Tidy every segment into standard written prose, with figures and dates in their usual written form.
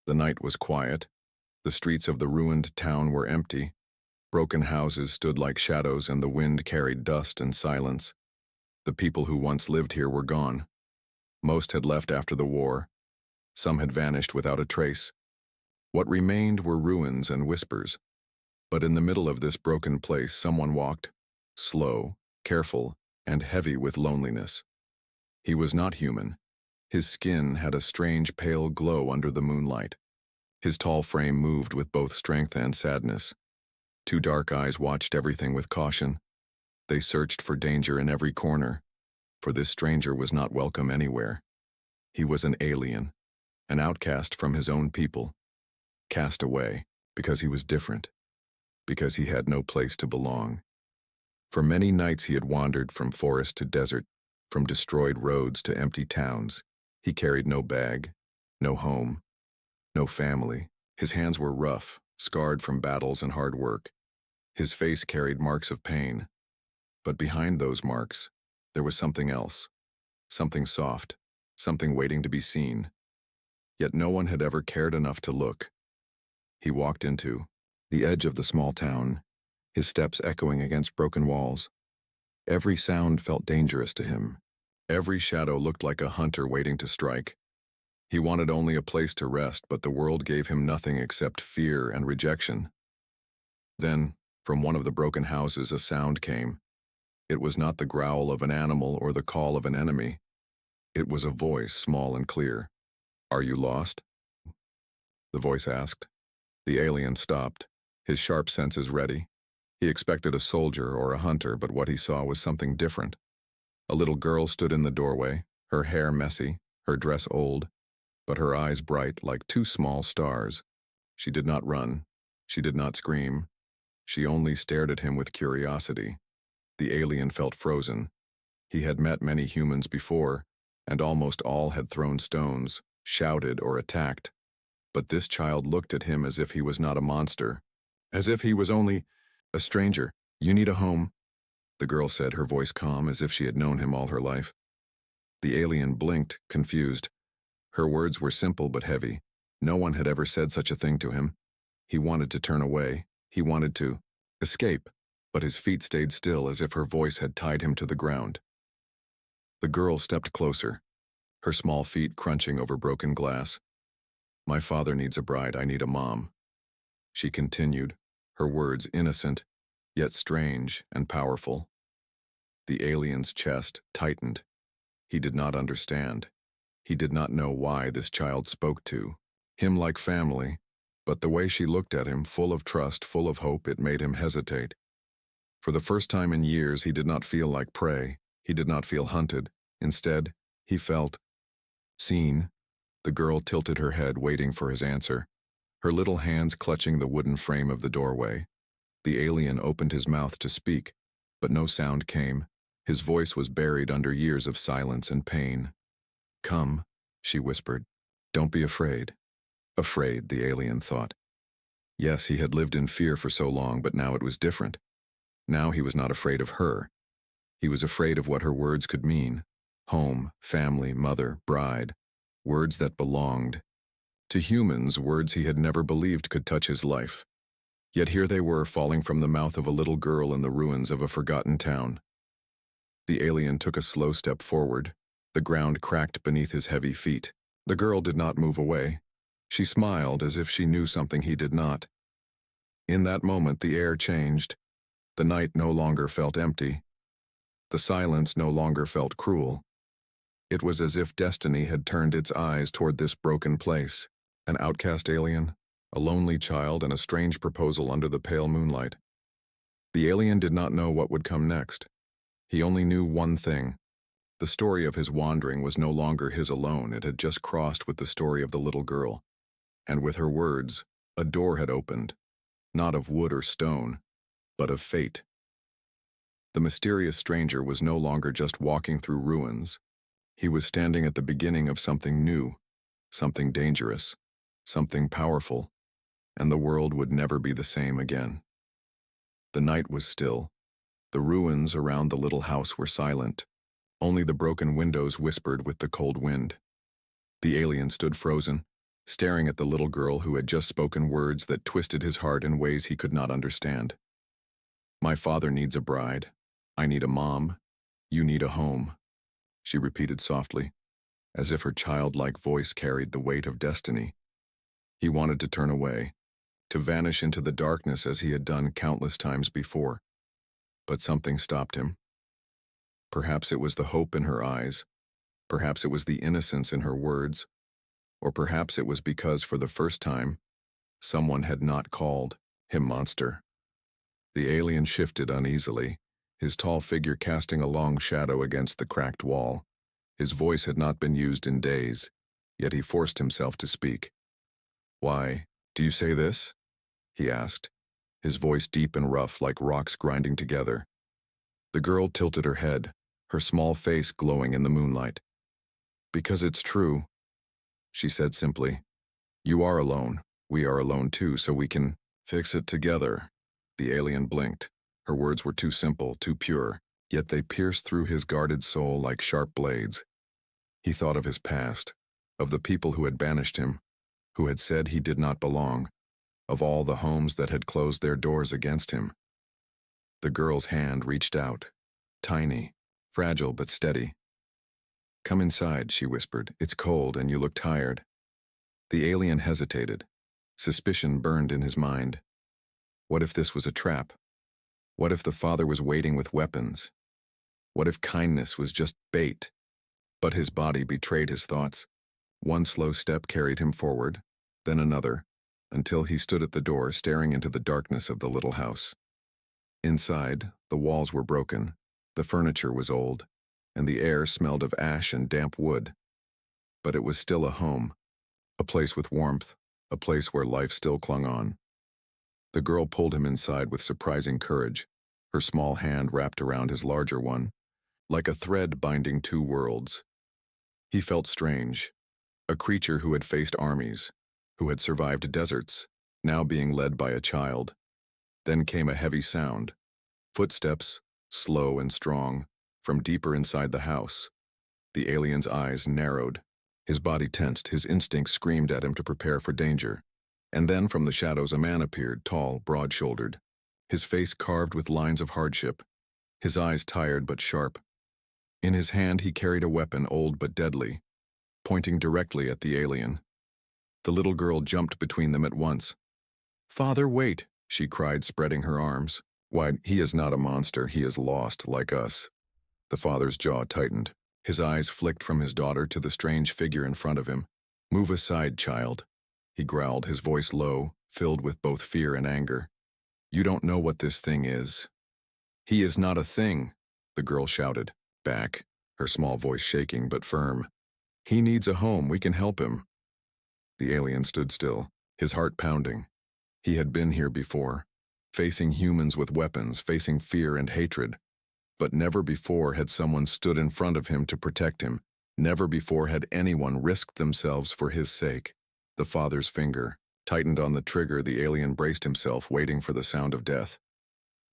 The night was quiet. The streets of the ruined town were empty. Broken houses stood like shadows and the wind carried dust and silence. The people who once lived here were gone. Most had left after the war. Some had vanished without a trace. What remained were ruins and whispers. But in the middle of this broken place someone walked, slow, careful, and heavy with loneliness. He was not human. His skin had a strange pale glow under the moonlight. His tall frame moved with both strength and sadness. Two dark eyes watched everything with caution. They searched for danger in every corner, for this stranger was not welcome anywhere. He was an alien, an outcast from his own people, cast away because he was different, because he had no place to belong. For many nights he had wandered from forest to desert, from destroyed roads to empty towns. He carried no bag, no home, no family. His hands were rough, scarred from battles and hard work. His face carried marks of pain. But behind those marks, there was something else, something soft, something waiting to be seen. Yet no one had ever cared enough to look. He walked into the edge of the small town, his steps echoing against broken walls. Every sound felt dangerous to him. Every shadow looked like a hunter waiting to strike. He wanted only a place to rest, but the world gave him nothing except fear and rejection. Then, from one of the broken houses, a sound came. It was not the growl of an animal or the call of an enemy. It was a voice, small and clear. "Are you lost?" the voice asked. The alien stopped, his sharp senses ready. He expected a soldier or a hunter, but what he saw was something different. A little girl stood in the doorway, her hair messy, her dress old, but her eyes bright like two small stars. She did not run. She did not scream. She only stared at him with curiosity. The alien felt frozen. He had met many humans before, and almost all had thrown stones, shouted, or attacked. But this child looked at him as if he was not a monster, as if he was only a stranger. "You need a home," the girl said, her voice calm as if she had known him all her life. The alien blinked, confused. Her words were simple but heavy. No one had ever said such a thing to him. He wanted to turn away. He wanted to escape, but his feet stayed still as if her voice had tied him to the ground. The girl stepped closer, her small feet crunching over broken glass. "My father needs a bride. I need a mom," she continued, her words innocent, yet strange and powerful. The alien's chest tightened. He did not understand. He did not know why this child spoke to him like family, but the way she looked at him, full of trust, full of hope, it made him hesitate. For the first time in years, he did not feel like prey. He did not feel hunted. Instead, he felt seen. The girl tilted her head, waiting for his answer, her little hands clutching the wooden frame of the doorway. The alien opened his mouth to speak, but no sound came. His voice was buried under years of silence and pain. "Come," she whispered. "Don't be afraid." Afraid, the alien thought. Yes, he had lived in fear for so long, but now it was different. Now he was not afraid of her. He was afraid of what her words could mean. Home, family, mother, bride. Words that belonged. To humans, words he had never believed could touch his life. Yet here they were, falling from the mouth of a little girl in the ruins of a forgotten town. The alien took a slow step forward. The ground cracked beneath his heavy feet. The girl did not move away. She smiled as if she knew something he did not. In that moment, the air changed. The night no longer felt empty. The silence no longer felt cruel. It was as if destiny had turned its eyes toward this broken place. An outcast alien, a lonely child, and a strange proposal under the pale moonlight. The alien did not know what would come next. He only knew one thing. The story of his wandering was no longer his alone. It had just crossed with the story of the little girl. And with her words, a door had opened, not of wood or stone, but of fate. The mysterious stranger was no longer just walking through ruins. He was standing at the beginning of something new, something dangerous, something powerful, and the world would never be the same again. The night was still. The ruins around the little house were silent. Only the broken windows whispered with the cold wind. The alien stood frozen, staring at the little girl who had just spoken words that twisted his heart in ways he could not understand. My father needs a bride. I need a mom. You need a home, she repeated softly, as if her childlike voice carried the weight of destiny. He wanted to turn away, to vanish into the darkness as he had done countless times before. But something stopped him. Perhaps it was the hope in her eyes, perhaps it was the innocence in her words, or perhaps it was because, for the first time, someone had not called him monster. The alien shifted uneasily, his tall figure casting a long shadow against the cracked wall. His voice had not been used in days, yet he forced himself to speak. "Why, do you say this?" he asked, his voice deep and rough like rocks grinding together. The girl tilted her head, her small face glowing in the moonlight. "Because it's true," she said simply. "You are alone. We are alone too, so we can fix it together." The alien blinked. Her words were too simple, too pure, yet they pierced through his guarded soul like sharp blades. He thought of his past, of the people who had banished him, who had said he did not belong, of all the homes that had closed their doors against him. The girl's hand reached out, tiny, fragile but steady. "Come inside," she whispered. "It's cold and you look tired." The alien hesitated. Suspicion burned in his mind. What if this was a trap? What if the father was waiting with weapons? What if kindness was just bait? But his body betrayed his thoughts. One slow step carried him forward, then another, until he stood at the door staring into the darkness of the little house. Inside, the walls were broken, the furniture was old, and the air smelled of ash and damp wood. But it was still a home, a place with warmth, a place where life still clung on. The girl pulled him inside with surprising courage, her small hand wrapped around his larger one, like a thread binding two worlds. He felt strange, a creature who had faced armies, who had survived deserts, now being led by a child. Then came a heavy sound, footsteps, slow and strong, from deeper inside the house. The alien's eyes narrowed, his body tensed, his instincts screamed at him to prepare for danger. And then from the shadows a man appeared, tall, broad-shouldered, his face carved with lines of hardship, his eyes tired but sharp. In his hand he carried a weapon, old but deadly, pointing directly at the alien. The little girl jumped between them at once. "Father, wait," she cried, spreading her arms. "Why, he is not a monster, he is lost, like us." The father's jaw tightened. His eyes flicked from his daughter to the strange figure in front of him. "Move aside, child," he growled, his voice low, filled with both fear and anger. "You don't know what this thing is." "He is not a thing," the girl shouted, back, her small voice shaking but firm. "He needs a home, we can help him." The alien stood still, his heart pounding. He had been here before, facing humans with weapons, facing fear and hatred. But never before had someone stood in front of him to protect him. Never before had anyone risked themselves for his sake. The father's finger tightened on the trigger. The alien braced himself, waiting for the sound of death.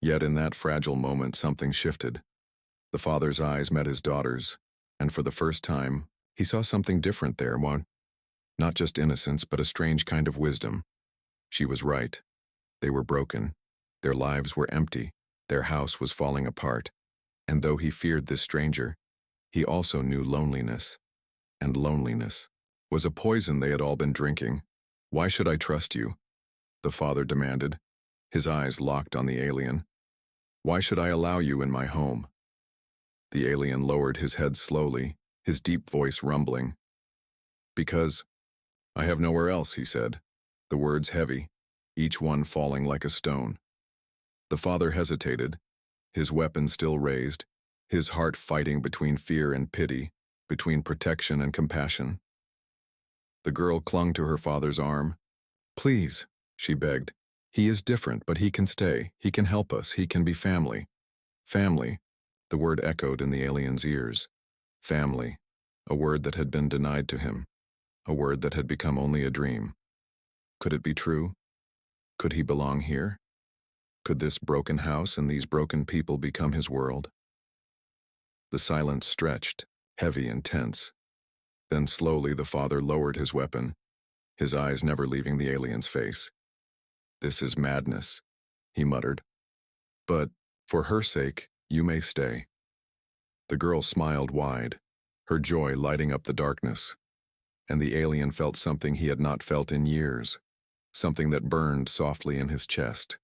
Yet in that fragile moment something shifted. The father's eyes met his daughter's, and for the first time, he saw something different there, one. Not just innocence, but a strange kind of wisdom. She was right. They were broken. Their lives were empty. Their house was falling apart. And though he feared this stranger, he also knew loneliness. And loneliness was a poison they had all been drinking. "Why should I trust you?" the father demanded, his eyes locked on the alien. "Why should I allow you in my home?" The alien lowered his head slowly, his deep voice rumbling. "Because I have nowhere else," he said, the words heavy, each one falling like a stone. The father hesitated, his weapon still raised, his heart fighting between fear and pity, between protection and compassion. The girl clung to her father's arm. "Please," she begged. "He is different, but he can stay. He can help us. He can be family." Family, the word echoed in the alien's ears. Family, a word that had been denied to him, a word that had become only a dream. Could it be true? Could he belong here? Could this broken house and these broken people become his world? The silence stretched, heavy and tense. Then slowly the father lowered his weapon, his eyes never leaving the alien's face. "This is madness," he muttered. "But, for her sake, you may stay." The girl smiled wide, her joy lighting up the darkness, and the alien felt something he had not felt in years, something that burned softly in his chest.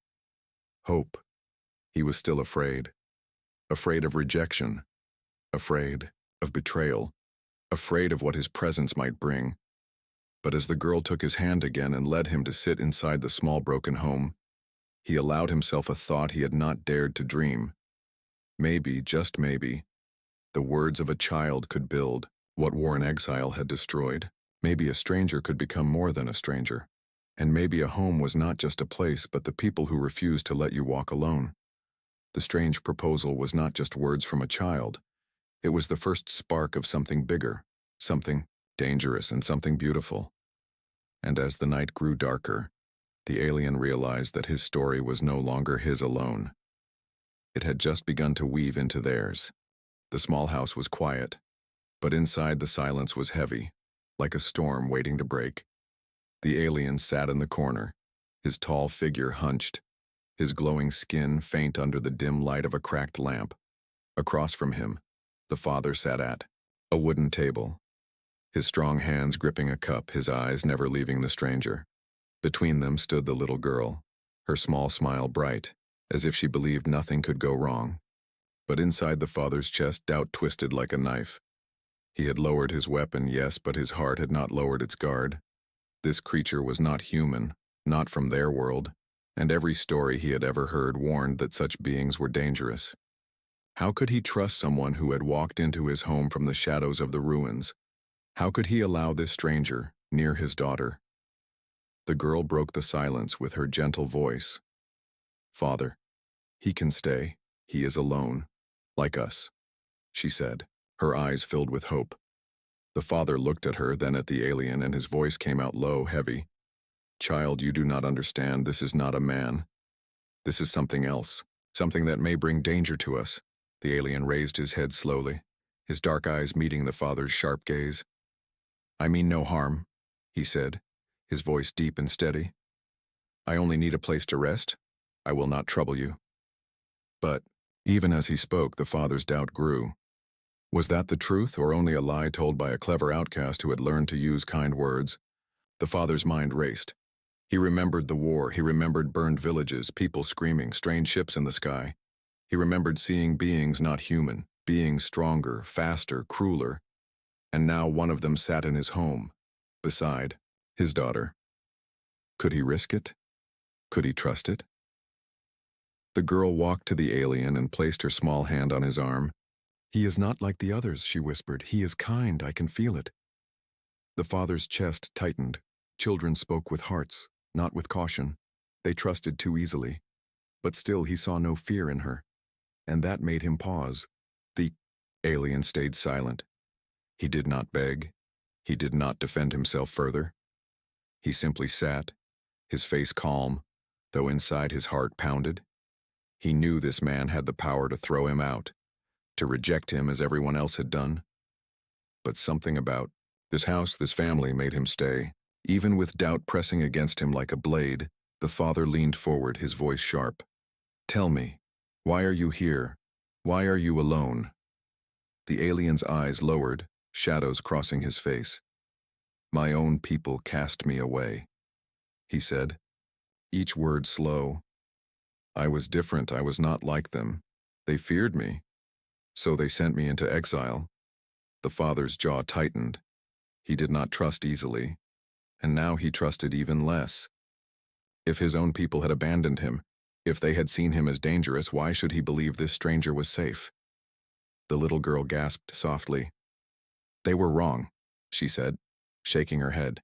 Hope. He was still afraid. Afraid of rejection. Afraid of betrayal. Afraid of what his presence might bring. But as the girl took his hand again and led him to sit inside the small broken home, he allowed himself a thought he had not dared to dream. Maybe, just maybe, the words of a child could build what war and exile had destroyed. Maybe a stranger could become more than a stranger. And maybe a home was not just a place but the people who refused to let you walk alone. The strange proposal was not just words from a child. It was the first spark of something bigger, something dangerous and something beautiful. And as the night grew darker, the alien realized that his story was no longer his alone. It had just begun to weave into theirs. The small house was quiet, but inside the silence was heavy, like a storm waiting to break. The alien sat in the corner, his tall figure hunched, his glowing skin faint under the dim light of a cracked lamp. Across from him, the father sat at a wooden table, his strong hands gripping a cup, his eyes never leaving the stranger. Between them stood the little girl, her small smile bright, as if she believed nothing could go wrong. But inside the father's chest, doubt twisted like a knife. He had lowered his weapon, yes, but his heart had not lowered its guard. This creature was not human, not from their world, and every story he had ever heard warned that such beings were dangerous. How could he trust someone who had walked into his home from the shadows of the ruins? How could he allow this stranger near his daughter? The girl broke the silence with her gentle voice. "Father, he can stay. He is alone, like us," she said, her eyes filled with hope. The father looked at her, then at the alien, and his voice came out low, heavy. "Child, you do not understand. This is not a man. This is something else, something that may bring danger to us." The alien raised his head slowly, his dark eyes meeting the father's sharp gaze. "I mean no harm," he said, his voice deep and steady. "I only need a place to rest. I will not trouble you." But, even as he spoke, the father's doubt grew. Was that the truth, or only a lie told by a clever outcast who had learned to use kind words? The father's mind raced. He remembered the war, he remembered burned villages, people screaming, strange ships in the sky. He remembered seeing beings not human, beings stronger, faster, crueler. And now one of them sat in his home, beside his daughter. Could he risk it? Could he trust it? The girl walked to the alien and placed her small hand on his arm. "He is not like the others," she whispered. "He is kind, I can feel it." The father's chest tightened. Children spoke with hearts, not with caution. They trusted too easily. But still he saw no fear in her. And that made him pause. The alien stayed silent. He did not beg. He did not defend himself further. He simply sat, his face calm, though inside his heart pounded. He knew this man had the power to throw him out, to reject him as everyone else had done. But something about this house, this family, made him stay. Even with doubt pressing against him like a blade, the father leaned forward, his voice sharp. "Tell me, why are you here? Why are you alone?" The alien's eyes lowered, shadows crossing his face. "My own people cast me away," he said, each word slow. "I was different, I was not like them. They feared me. So they sent me into exile." The father's jaw tightened. He did not trust easily, and now he trusted even less. If his own people had abandoned him, if they had seen him as dangerous, why should he believe this stranger was safe? The little girl gasped softly. "They were wrong," she said, shaking her head.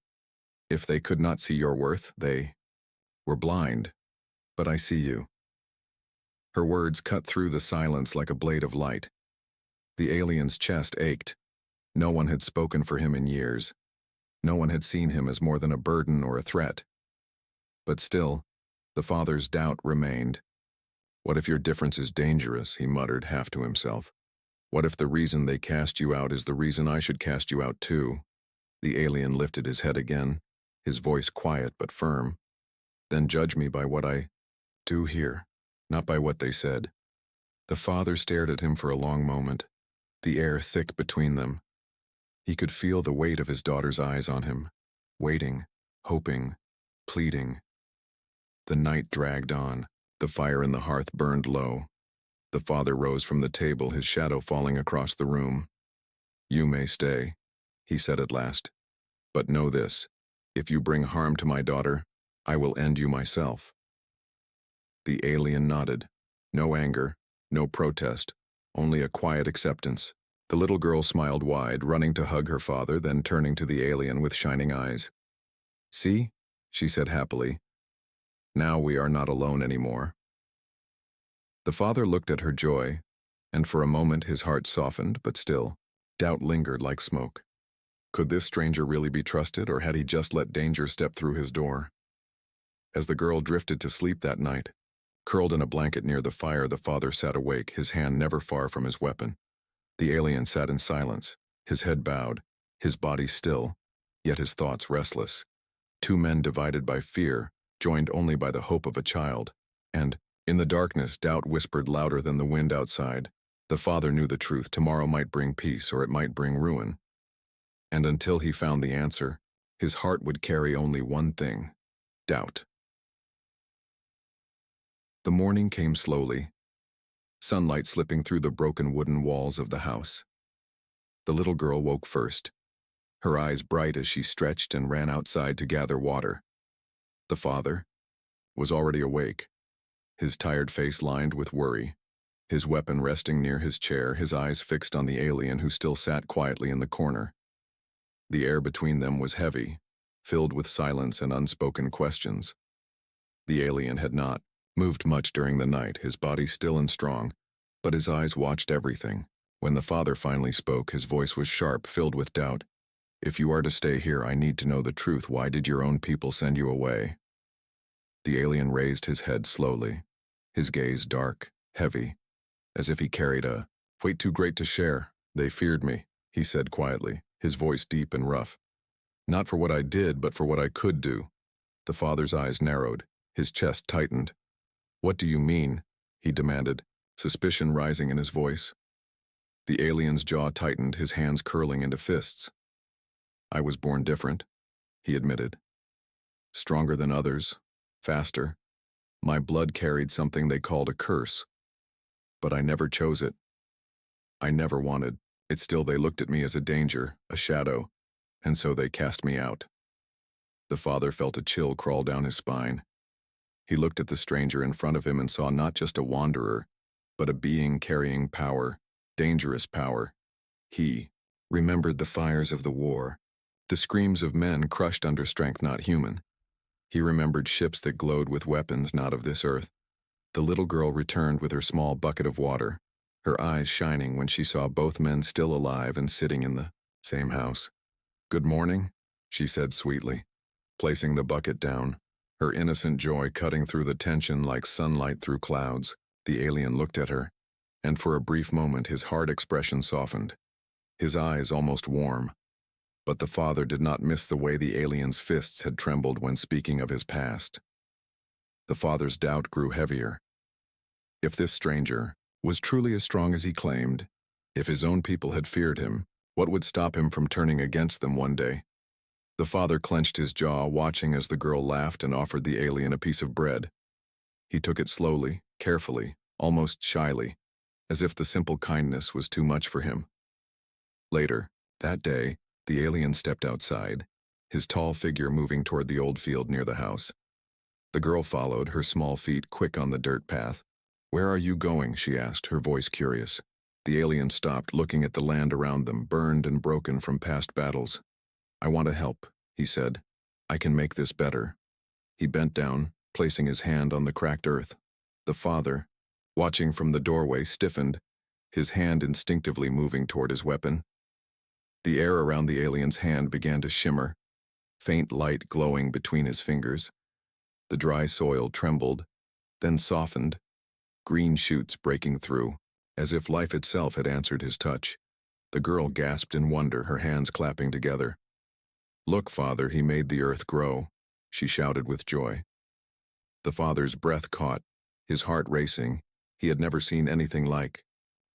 "If they could not see your worth, they were blind. But I see you." Her words cut through the silence like a blade of light. The alien's chest ached. No one had spoken for him in years. No one had seen him as more than a burden or a threat. But still, the father's doubt remained. "What if your difference is dangerous?" he muttered, half to himself. "What if the reason they cast you out is the reason I should cast you out too?" The alien lifted his head again. his voice quiet but firm. Then judge me by what I do here, not by what they said. The father stared at him for a long moment, the air thick between them. He could feel the weight of his daughter's eyes on him, waiting, hoping, pleading. The night dragged on. The fire in the hearth burned low. The father rose from the table, his shadow falling across the room. "You may stay," he said at last. "But know this, if you bring harm to my daughter, I will end you myself." The alien nodded. No anger, no protest, only a quiet acceptance. The little girl smiled wide, running to hug her father, then turning to the alien with shining eyes. "See?" she said happily. "Now we are not alone anymore." The father looked at her joy, and for a moment his heart softened, but still, doubt lingered like smoke. Could this stranger really be trusted, or had he just let danger step through his door? As the girl drifted to sleep that night, curled in a blanket near the fire, the father sat awake, his hand never far from his weapon. The alien sat in silence, his head bowed, his body still, yet his thoughts restless. Two men divided by fear, joined only by the hope of a child, and, in the darkness, doubt whispered louder than the wind outside. The father knew the truth. Tomorrow might bring peace, or it might bring ruin. And until he found the answer, his heart would carry only one thing: doubt. The morning came slowly, sunlight slipping through the broken wooden walls of the house. The little girl woke first, her eyes bright as she stretched and ran outside to gather water. The father was already awake, his tired face lined with worry, his weapon resting near his chair, his eyes fixed on the alien who still sat quietly in the corner. The air between them was heavy, filled with silence and unspoken questions. The alien had not moved much during the night, his body still and strong, but his eyes watched everything. When the father finally spoke, his voice was sharp, filled with doubt. "If you are to stay here, I need to know the truth. Why did your own people send you away?" The alien raised his head slowly, his gaze dark, heavy, as if he carried a weight too great to share. "They feared me," he said quietly, his voice deep and rough. "Not for what I did, but for what I could do." The father's eyes narrowed, his chest tightened. "What do you mean?" he demanded, suspicion rising in his voice. The alien's jaw tightened, his hands curling into fists. "I was born different," he admitted. "Stronger than others, faster. My blood carried something they called a curse. But I never chose it. I never wanted it. Still, they looked at me as a danger, a shadow, and so they cast me out." The father felt a chill crawl down his spine. He looked at the stranger in front of him and saw not just a wanderer, but a being carrying power, dangerous power. He remembered the fires of the war, the screams of men crushed under strength not human. He remembered ships that glowed with weapons not of this earth. The little girl returned with her small bucket of water, her eyes shining when she saw both men still alive and sitting in the same house. "Good morning," she said sweetly, placing the bucket down, her innocent joy cutting through the tension like sunlight through clouds. The alien looked at her, and for a brief moment his hard expression softened, his eyes almost warm. But the father did not miss the way the alien's fists had trembled when speaking of his past. The father's doubt grew heavier. If this stranger was truly as strong as he claimed, if his own people had feared him, what would stop him from turning against them one day? The father clenched his jaw, watching as the girl laughed and offered the alien a piece of bread. He took it slowly, carefully, almost shyly, as if the simple kindness was too much for him. Later, that day, the alien stepped outside, his tall figure moving toward the old field near the house. The girl followed, her small feet quick on the dirt path. "Where are you going?" she asked, her voice curious. The alien stopped, looking at the land around them, burned and broken from past battles. "I want to help," he said. "I can make this better." He bent down, placing his hand on the cracked earth. The father, watching from the doorway, stiffened, his hand instinctively moving toward his weapon. The air around the alien's hand began to shimmer, faint light glowing between his fingers. The dry soil trembled, then softened, green shoots breaking through, as if life itself had answered his touch. The girl gasped in wonder, her hands clapping together. "Look, Father, he made the earth grow," she shouted with joy. The father's breath caught, his heart racing. He had never seen anything like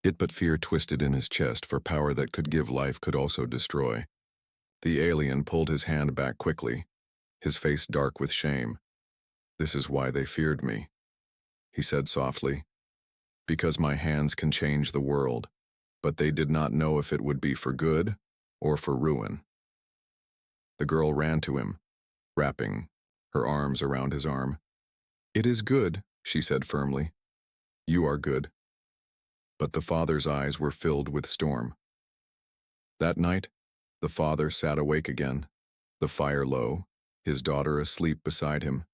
it, but fear twisted in his chest, for power that could give life could also destroy. The alien pulled his hand back quickly, his face dark with shame. "This is why they feared me," he said softly. "Because my hands can change the world, but they did not know if it would be for good or for ruin." The girl ran to him, wrapping her arms around his arm. "It is good," she said firmly. "You are good." But the father's eyes were filled with storm. That night, the father sat awake again, the fire low, his daughter asleep beside him.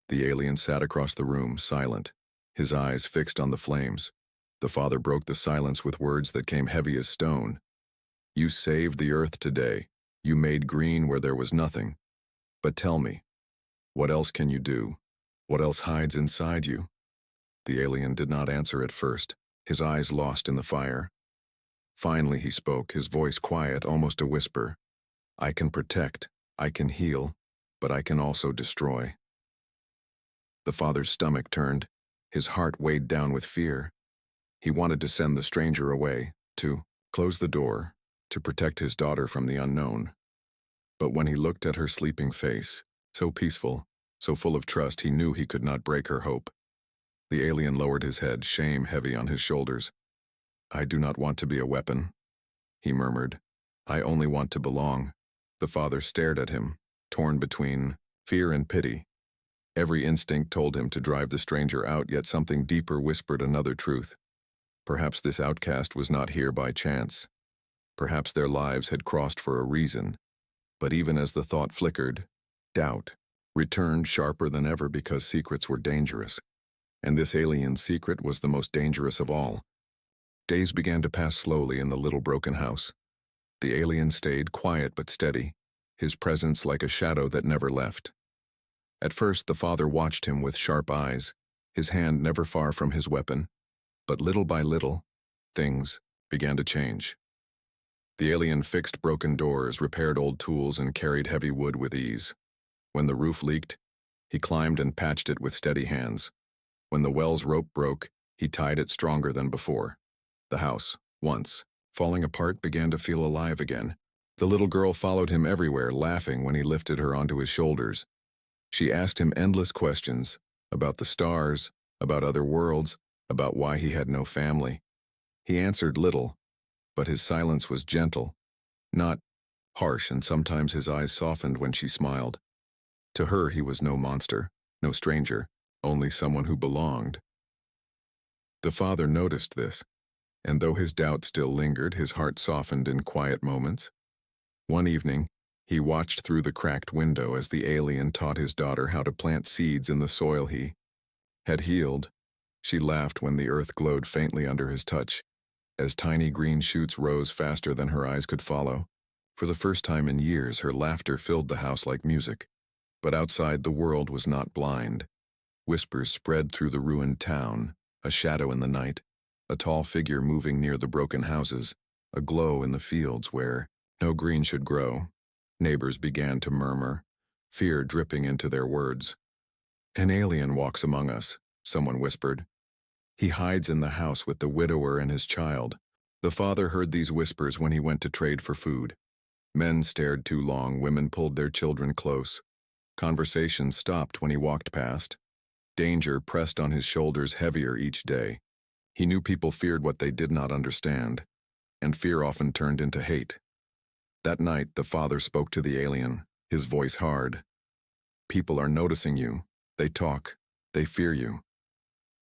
The alien sat across the room, silent, his eyes fixed on the flames. The father broke the silence with words that came heavy as stone. "You saved the earth today. You made green where there was nothing. But tell me, what else can you do? What else hides inside you?" The alien did not answer at first, his eyes lost in the fire. Finally he spoke, his voice quiet, almost a whisper. "I can protect, I can heal, but I can also destroy." The father's stomach turned, his heart weighed down with fear. He wanted to send the stranger away, to close the door, to protect his daughter from the unknown. But when he looked at her sleeping face, so peaceful, so full of trust, he knew he could not break her hope. The alien lowered his head, shame heavy on his shoulders. "I do not want to be a weapon," he murmured. "I only want to belong." The father stared at him, torn between fear and pity. Every instinct told him to drive the stranger out, yet something deeper whispered another truth. Perhaps this outcast was not here by chance. Perhaps their lives had crossed for a reason. But even as the thought flickered, doubt returned sharper than ever, because secrets were dangerous. And this alien's secret was the most dangerous of all. Days began to pass slowly in the little broken house. The alien stayed quiet but steady, his presence like a shadow that never left. At first the father watched him with sharp eyes, his hand never far from his weapon. But little by little, things began to change. The alien fixed broken doors, repaired old tools, and carried heavy wood with ease. When the roof leaked, he climbed and patched it with steady hands. When the well's rope broke, he tied it stronger than before. The house, once falling apart, began to feel alive again. The little girl followed him everywhere, laughing when he lifted her onto his shoulders. She asked him endless questions about the stars, about other worlds, about why he had no family. He answered little, but his silence was gentle, not harsh, and sometimes his eyes softened when she smiled. To her he was no monster, no stranger, only someone who belonged. The father noticed this, and though his doubt still lingered, his heart softened in quiet moments. One evening, he watched through the cracked window as the alien taught his daughter how to plant seeds in the soil he had healed. She laughed when the earth glowed faintly under his touch, as tiny green shoots rose faster than her eyes could follow. For the first time in years, her laughter filled the house like music. But outside, the world was not blind. Whispers spread through the ruined town, a shadow in the night, a tall figure moving near the broken houses, a glow in the fields where no green should grow. Neighbors began to murmur, fear dripping into their words. "An alien walks among us," someone whispered. "He hides in the house with the widower and his child." The father heard these whispers when he went to trade for food. Men stared too long, women pulled their children close. Conversation stopped when he walked past. Danger pressed on his shoulders heavier each day. He knew people feared what they did not understand, and fear often turned into hate. That night, the father spoke to the alien, his voice hard. "People are noticing you. They talk. They fear you."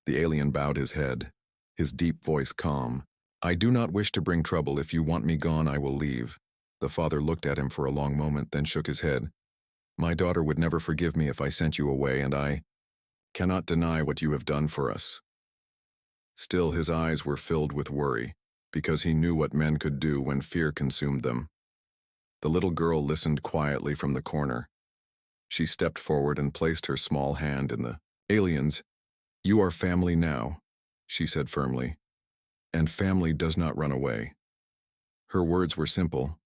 The alien bowed his head, his deep voice calm. "I do not wish to bring trouble. If you want me gone, I will leave." The father looked at him for a long moment, then shook his head. "My daughter would never forgive me if I sent you away, and I cannot deny what you have done for us." Still, his eyes were filled with worry, because he knew what men could do when fear consumed them. The little girl listened quietly from the corner. She stepped forward and placed her small hand in the alien's. "You are family now," she said firmly, "and family does not run away." Her words were simple,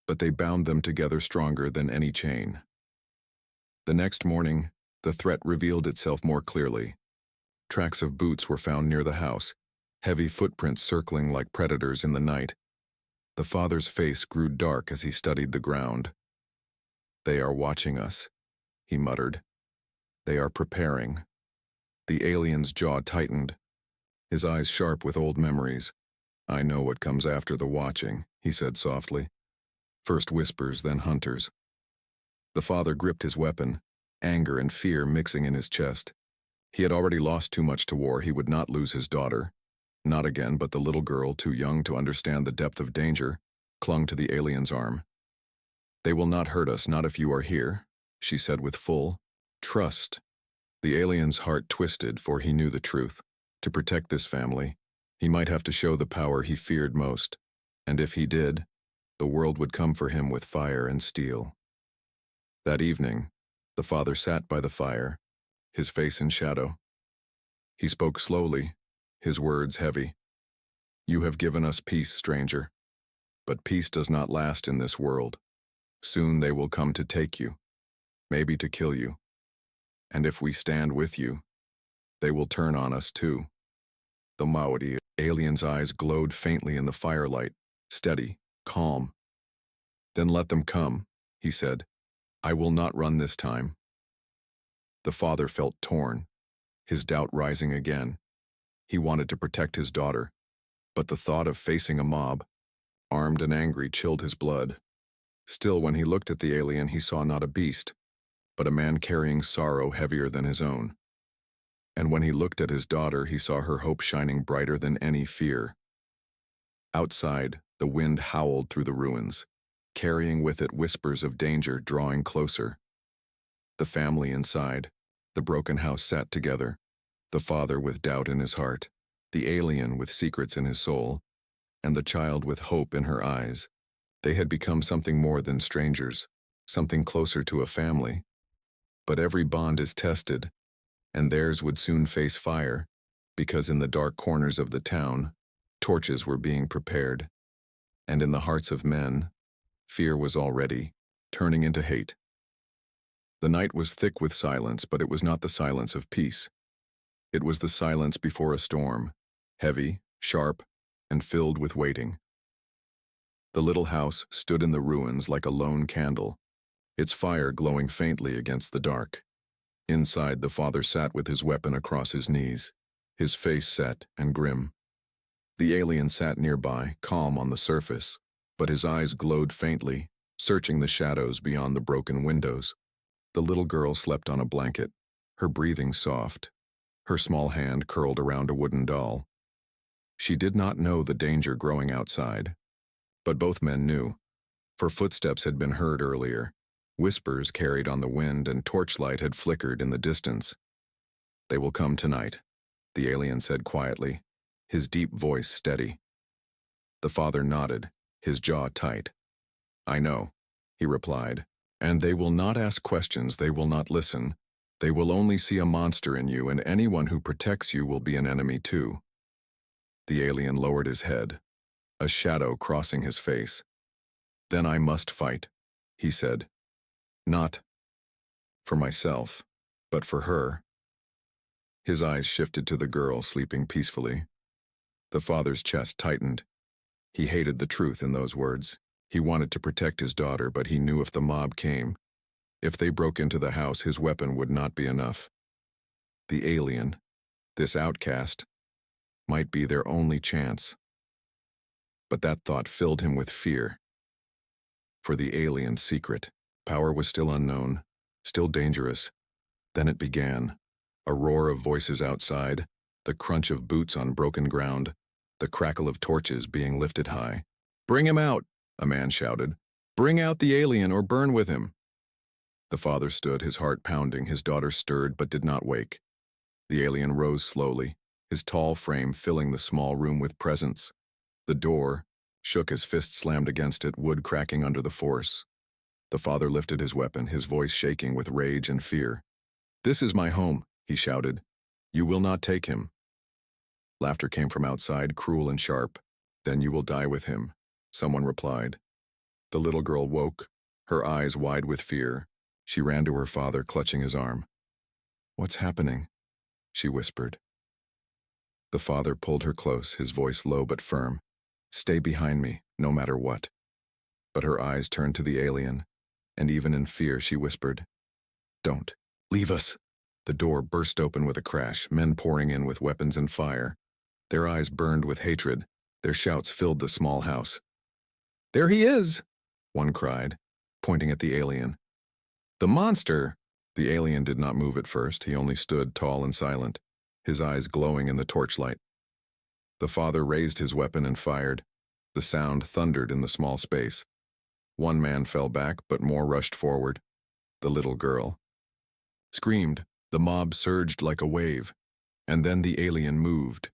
but they bound them together stronger than any chain. The next morning, the threat revealed itself more clearly. Tracks of boots were found near the house, heavy footprints circling like predators in the night. The father's face grew dark as he studied the ground. "They are watching us," he muttered. "They are preparing." The alien's jaw tightened, his eyes sharp with old memories. "I know what comes after the watching," he said softly. "First whispers, then hunters." The father gripped his weapon, anger and fear mixing in his chest. He had already lost too much to war. He would not lose his daughter. Not again, but the little girl, too young to understand the depth of danger, clung to the alien's arm. "They will not hurt us, not if you are here," she said with full trust. The alien's heart twisted, for he knew the truth. To protect this family, he might have to show the power he feared most, and if he did, the world would come for him with fire and steel. That evening, the father sat by the fire, his face in shadow. He spoke slowly, his words heavy. "You have given us peace, stranger. But peace does not last in this world. Soon they will come to take you, maybe to kill you. And if we stand with you, they will turn on us too." The Maori alien's eyes glowed faintly in the firelight, steady, calm. "Then let them come," he said. "I will not run this time." The father felt torn, his doubt rising again. He wanted to protect his daughter, but the thought of facing a mob, armed and angry, chilled his blood. Still, when he looked at the alien, he saw not a beast, but a man carrying sorrow heavier than his own. And when he looked at his daughter, he saw her hope shining brighter than any fear. Outside, the wind howled through the ruins, carrying with it whispers of danger drawing closer. The family inside, the broken house, sat together, the father with doubt in his heart, the alien with secrets in his soul, and the child with hope in her eyes. They had become something more than strangers, something closer to a family. But every bond is tested, and theirs would soon face fire, because in the dark corners of the town, torches were being prepared. And in the hearts of men, fear was already turning into hate. The night was thick with silence, but it was not the silence of peace. It was the silence before a storm, heavy, sharp, and filled with waiting. The little house stood in the ruins like a lone candle, its fire glowing faintly against the dark. Inside, the father sat with his weapon across his knees, his face set and grim. The alien sat nearby, calm on the surface, but his eyes glowed faintly, searching the shadows beyond the broken windows. The little girl slept on a blanket, her breathing soft, her small hand curled around a wooden doll. She did not know the danger growing outside, but both men knew, for footsteps had been heard earlier. Whispers carried on the wind and torchlight had flickered in the distance. "They will come tonight," the alien said quietly, his deep voice steady. The father nodded, his jaw tight. "I know," he replied, "and they will not ask questions, they will not listen. They will only see a monster in you, and anyone who protects you will be an enemy too." The alien lowered his head, a shadow crossing his face. "Then I must fight," he said. "Not for myself, but for her." His eyes shifted to the girl sleeping peacefully. The father's chest tightened. He hated the truth in those words. He wanted to protect his daughter, but he knew if the mob came, if they broke into the house, his weapon would not be enough. The alien, this outcast, might be their only chance. But that thought filled him with fear. For the alien's secret, power was still unknown, still dangerous. Then it began. A roar of voices outside, the crunch of boots on broken ground, the crackle of torches being lifted high. "Bring him out," a man shouted. "Bring out the alien or burn with him." The father stood, his heart pounding. His daughter stirred but did not wake. The alien rose slowly, his tall frame filling the small room with presence. The door shook as fists slammed against it, wood cracking under the force. The father lifted his weapon, his voice shaking with rage and fear. "This is my home," he shouted. "You will not take him." Laughter came from outside, cruel and sharp. "Then you will die with him," someone replied. The little girl woke, her eyes wide with fear. She ran to her father, clutching his arm. "What's happening?" she whispered. The father pulled her close, his voice low but firm. "Stay behind me, no matter what." But her eyes turned to the alien, and even in fear she whispered, "Don't. Leave us." The door burst open with a crash, men pouring in with weapons and fire. Their eyes burned with hatred. Their shouts filled the small house. "There he is!" one cried, pointing at the alien. "The monster!" The alien did not move at first. He only stood tall and silent, his eyes glowing in the torchlight. The father raised his weapon and fired. The sound thundered in the small space. One man fell back, but more rushed forward. The little girl screamed. The mob surged like a wave. And then the alien moved.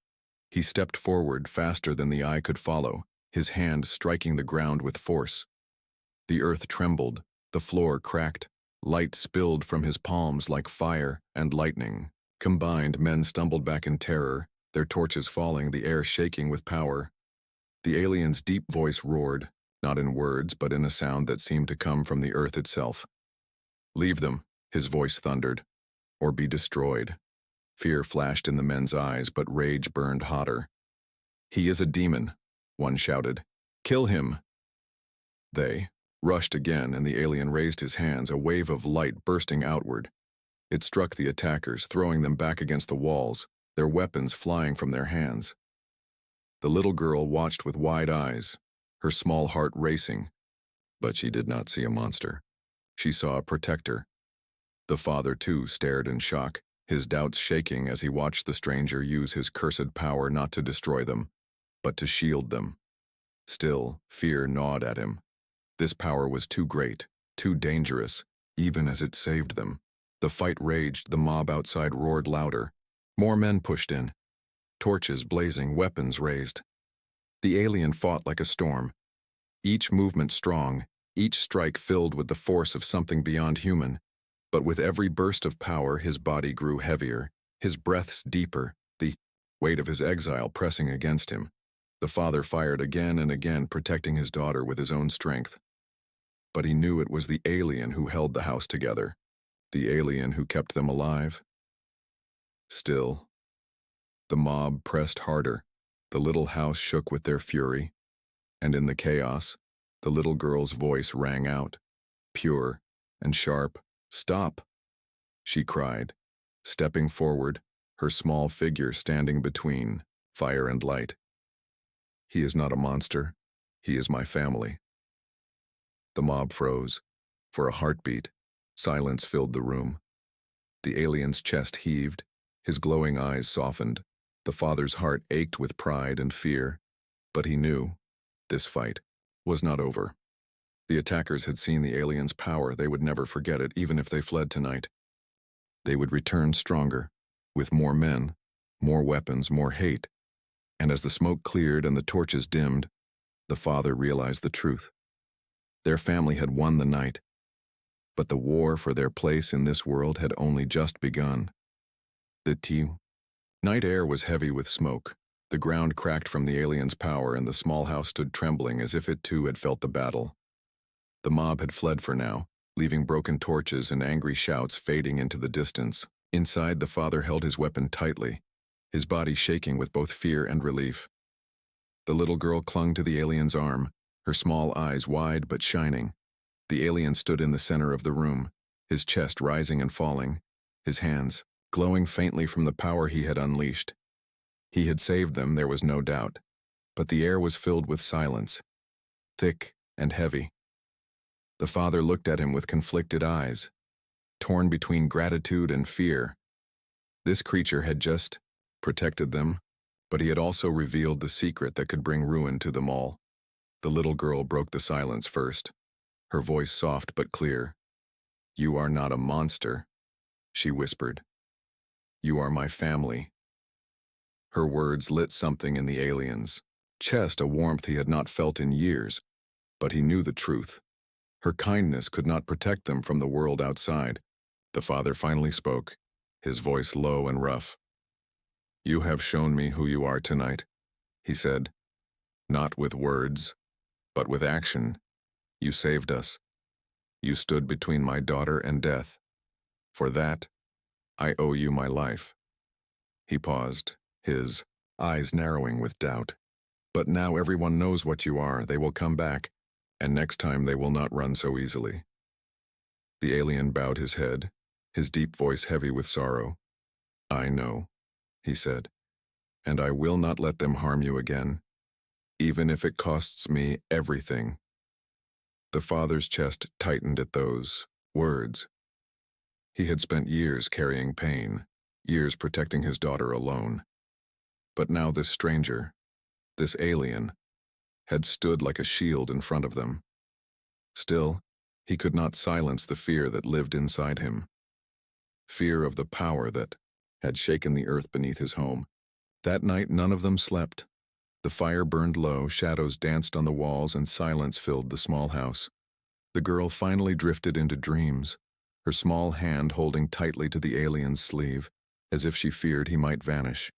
He stepped forward faster than the eye could follow, his hand striking the ground with force. The earth trembled, the floor cracked, light spilled from his palms like fire and lightning. Combined, men stumbled back in terror, their torches falling, the air shaking with power. The alien's deep voice roared, not in words, but in a sound that seemed to come from the earth itself. "Leave them," his voice thundered, "or be destroyed." Fear flashed in the men's eyes, but rage burned hotter. "He is a demon," one shouted. "Kill him." They rushed again, and the alien raised his hands, a wave of light bursting outward. It struck the attackers, throwing them back against the walls, their weapons flying from their hands. The little girl watched with wide eyes, her small heart racing, but she did not see a monster. She saw a protector. The father, too, stared in shock, his doubts shaking as he watched the stranger use his cursed power not to destroy them, but to shield them. Still, fear gnawed at him. This power was too great, too dangerous, even as it saved them. The fight raged, the mob outside roared louder. More men pushed in, torches blazing, weapons raised. The alien fought like a storm, each movement strong, each strike filled with the force of something beyond human. But with every burst of power, his body grew heavier, his breaths deeper, the weight of his exile pressing against him. The father fired again and again, protecting his daughter with his own strength. But he knew it was the alien who held the house together, the alien who kept them alive. Still, the mob pressed harder. The little house shook with their fury, and in the chaos, the little girl's voice rang out, pure and sharp. "Stop!" she cried, stepping forward, her small figure standing between fire and light. "He is not a monster. He is my family." The mob froze. For a heartbeat, silence filled the room. The alien's chest heaved, his glowing eyes softened. The father's heart ached with pride and fear, but he knew this fight was not over. The attackers had seen the alien's power. They would never forget it, even if they fled tonight. They would return stronger, with more men, more weapons, more hate. And as the smoke cleared and the torches dimmed, the father realized the truth. Their family had won the night, but the war for their place in this world had only just begun. The night air was heavy with smoke. The ground cracked from the alien's power, and the small house stood trembling as if it too had felt the battle. The mob had fled for now, leaving broken torches and angry shouts fading into the distance. Inside, the father held his weapon tightly, his body shaking with both fear and relief. The little girl clung to the alien's arm, her small eyes wide but shining. The alien stood in the center of the room, his chest rising and falling, his hands glowing faintly from the power he had unleashed. He had saved them, there was no doubt, but the air was filled with silence, thick and heavy. The father looked at him with conflicted eyes, torn between gratitude and fear. This creature had just protected them, but he had also revealed the secret that could bring ruin to them all. The little girl broke the silence first, her voice soft but clear. "You are not a monster," she whispered. "You are my family." Her words lit something in the alien's chest, a warmth he had not felt in years, but he knew the truth. Her kindness could not protect them from the world outside. The father finally spoke, his voice low and rough. "You have shown me who you are tonight," he said, "not with words, but with action. You saved us. You stood between my daughter and death. For that, I owe you my life." He paused, his eyes narrowing with doubt. "But now everyone knows what you are. They will come back, and next time they will not run so easily." The alien bowed his head, his deep voice heavy with sorrow. "I know," he said, "and I will not let them harm you again, even if it costs me everything." The father's chest tightened at those words. He had spent years carrying pain, years protecting his daughter alone. But now this stranger, this alien, had stood like a shield in front of them. Still, he could not silence the fear that lived inside him. Fear of the power that had shaken the earth beneath his home. That night none of them slept. The fire burned low, shadows danced on the walls, and silence filled the small house. The girl finally drifted into dreams, her small hand holding tightly to the alien's sleeve, as if she feared he might vanish.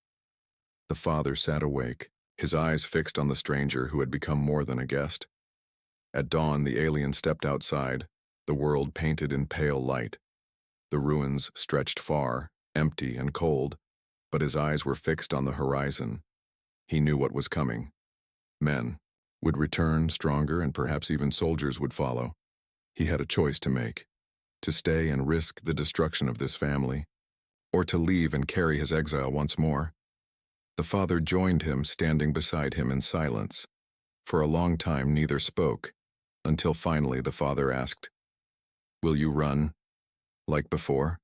The father sat awake, his eyes fixed on the stranger who had become more than a guest. At dawn, the alien stepped outside, the world painted in pale light. The ruins stretched far, empty and cold, but his eyes were fixed on the horizon. He knew what was coming. Men would return stronger, and perhaps even soldiers would follow. He had a choice to make: to stay and risk the destruction of this family, or to leave and carry his exile once more. The father joined him, standing beside him in silence. For a long time neither spoke, until finally the father asked, "Will you run, like before?"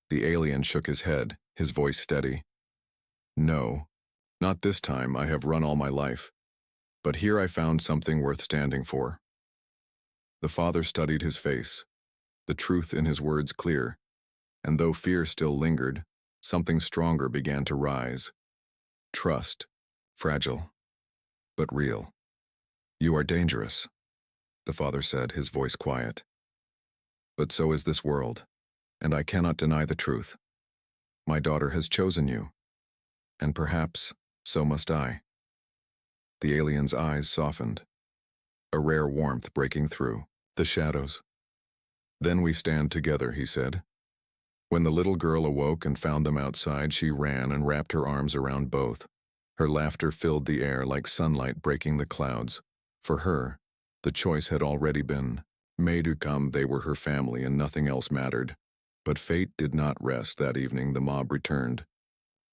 The alien shook his head, his voice steady. "No. Not this time. I have run all my life. But here I found something worth standing for." The father studied his face, the truth in his words clear, and though fear still lingered, something stronger began to rise. Trust, fragile, but real. "You are dangerous," the father said, his voice quiet. "But so is this world, and I cannot deny the truth. My daughter has chosen you, and perhaps so must I." The alien's eyes softened, a rare warmth breaking through the shadows. "Then we stand together," he said. When the little girl awoke and found them outside, she ran and wrapped her arms around both. Her laughter filled the air like sunlight breaking the clouds. For her, the choice had already been made to come. They were her family and nothing else mattered. But fate did not rest. That evening the mob returned.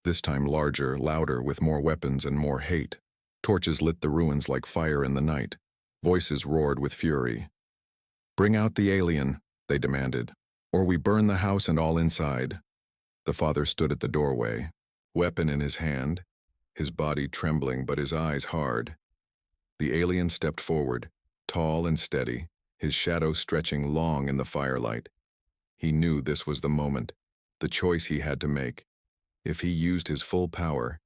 This time larger, louder, with more weapons and more hate. Torches lit the ruins like fire in the night. Voices roared with fury. "Bring out the alien," they demanded, "or we burn the house and all inside." The father stood at the doorway, weapon in his hand, his body trembling but his eyes hard. The alien stepped forward, tall and steady, his shadow stretching long in the firelight. He knew this was the moment, the choice he had to make. If he used his full power,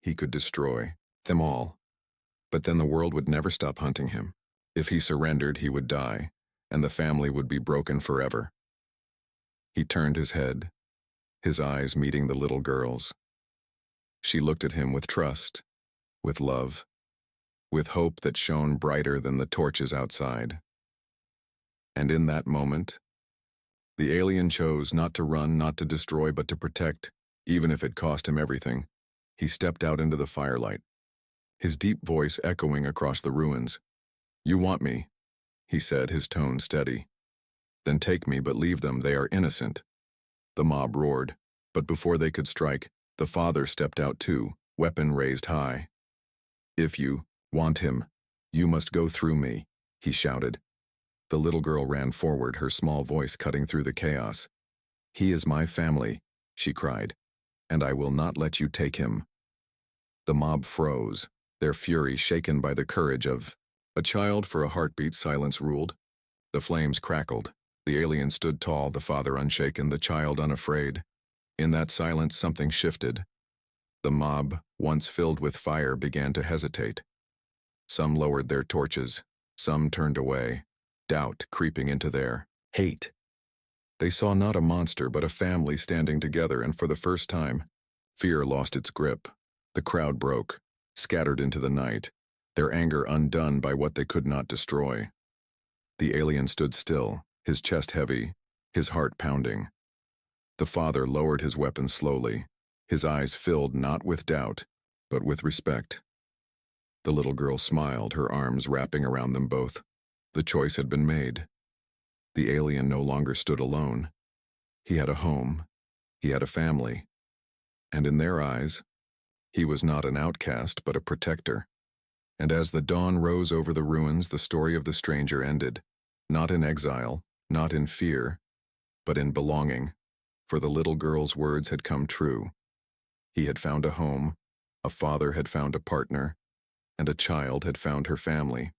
he could destroy them all. But then the world would never stop hunting him. If he surrendered, he would die, and the family would be broken forever. He turned his head, his eyes meeting the little girl's. She looked at him with trust, with love, with hope that shone brighter than the torches outside. And in that moment, the alien chose not to run, not to destroy, but to protect, even if it cost him everything. He stepped out into the firelight, his deep voice echoing across the ruins. "You want me," he said, his tone steady. "Then take me, but leave them. They are innocent." The mob roared, but before they could strike, the father stepped out too, weapon raised high. "If you want him, you must go through me," he shouted. The little girl ran forward, her small voice cutting through the chaos. "He is my family," she cried, "and I will not let you take him." The mob froze, their fury shaken by the courage of a child. For a heartbeat, silence ruled. The flames crackled. The alien stood tall, the father unshaken, the child unafraid. In that silence, something shifted. The mob, once filled with fire, began to hesitate. Some lowered their torches, some turned away, doubt creeping into their hate. They saw not a monster, but a family standing together, and for the first time, fear lost its grip. The crowd broke, scattered into the night, their anger undone by what they could not destroy. The alien stood still, his chest heavy, his heart pounding. The father lowered his weapon slowly, his eyes filled not with doubt, but with respect. The little girl smiled, her arms wrapping around them both. The choice had been made. The alien no longer stood alone. He had a home. He had a family. And in their eyes, he was not an outcast, but a protector. And as the dawn rose over the ruins, the story of the stranger ended, not in exile, not in fear, but in belonging, for the little girl's words had come true. He had found a home, a father had found a partner, and a child had found her family.